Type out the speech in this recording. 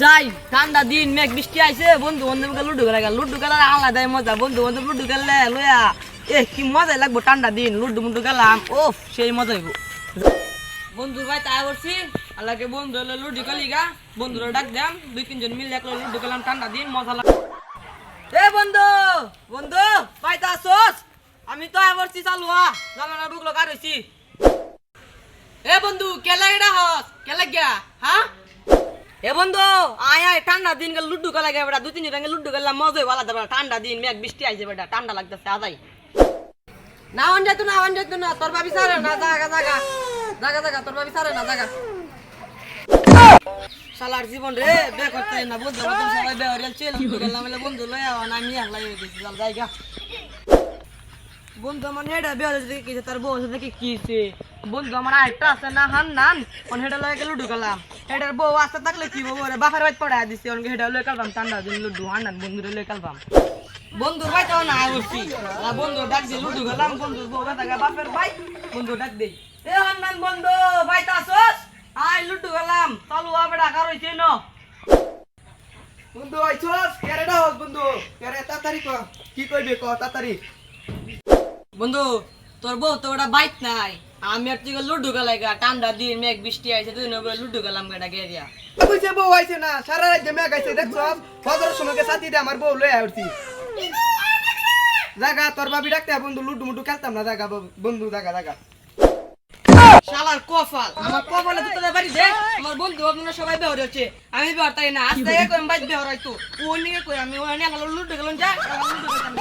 যাই ঠান্ডা দিন মেঘ বৃষ্টি আইছে বন্ধু বান্ধব লুডু খেলা লুডু খেলার আলাদাই মজা বন্ধু বান্ধব লুডু খেললে লইয়া কি মজাই লাগবো ঠান্ডা দিন লুডু মুডু খেলাম ওফ সেই মজা হইব বন্ধু ভাই তাই করছি আল্লাহকে বন্ধু হলে লুডু খেলি গা বন্ধুরা ডাক দাম 2-3 জন মিলে একলা লুডু খেলাম ঠান্ডা দিন মজা লাগে এ বন্ধু বন্ধু পাইতা আসোস আমি তো আইবরছি চালুয়া জামানা বুকলো কার হইছি এ বন্ধু কেলা এডা হস কেলা গিয়া হ্যাঁ এ বন্ধু আয় আয় ঠান্ডা দিন গেল লুডু খেলা গে বেটা 2-3 জন লুডু খেললাম মজাই ভালো দেবে ঠান্ডা দিন মেঘ বৃষ্টি আইছে বেটা ঠান্ডা লাগতেছে আজাই না অন যেত না তোর ভাবি সারে না জাগা তোর ভাবি সারে না জাগা শালার জীবন রে বে করতে না বন্ধু সবাই বে হরিয়াল চল গেলাম বলে বন্ধু লই আও না আমি একলাই হয়ে গেছি চল জায়গা বন্ধু আমার হেডা বে হরিয়াল দেখি কি তার বউ দেখি কিছে বন্ধু আমার আইটা আছে না হান্নান অন হেডা লয়ে গেল লুডু খেলাম হেডার বউ আসতে থাকলে কি বউ রে বাফার বাইত পড়া দিছে অন হেডা লয়ে খেলবাম ঠান্ডা দিন লুডু হান্নান বন্ধু লয়ে খেলবাম বন্ধু ভাই তো না আইছি না বন্ধু ডাক দি লুডু খেলাম বন্ধু বউ কথা বাফের ভাই বন্ধু ডাক দে এ হান্নান বন্ধু ভাই তাছস আই লুডু খেলাম চালু আবেডা কার হইছে ন বন্ধু আইছস কেরেডা হস বন্ধু কেরে তাড়াতাড়ি ক কি কইবে ক তাড়াতাড়ি বন্ধু তোর বউ তো ওটা বাইক নাই আমি আর তুই লুডু খেলাই গা ঠান্ডা দিন মেঘ বৃষ্টি আইছে তুই নবে লুডু খেলাম গেটা গেরিয়া কইছে বউ আইছে না সারা রাত জমে গাইছে দেখছস ফজরের সময়কে সাথী দে আমার বউ লই আইছি জাগা তোর ভাবি ডাকতে বন্ধু লুডু মুডু খেলতাম না জাগা বন্ধু জাগা শালার কপাল আমার কপালে তো তোদের বাড়ি দে আমার বন্ধু আপনারা সবাই বেহর হচ্ছে আমি বেহর তাই না আজ থেকে কই বাইক বেহর হইতো ও নিয়ে কই আমি ও নিয়ে লুডু খেলাম যা লুডু খেলাম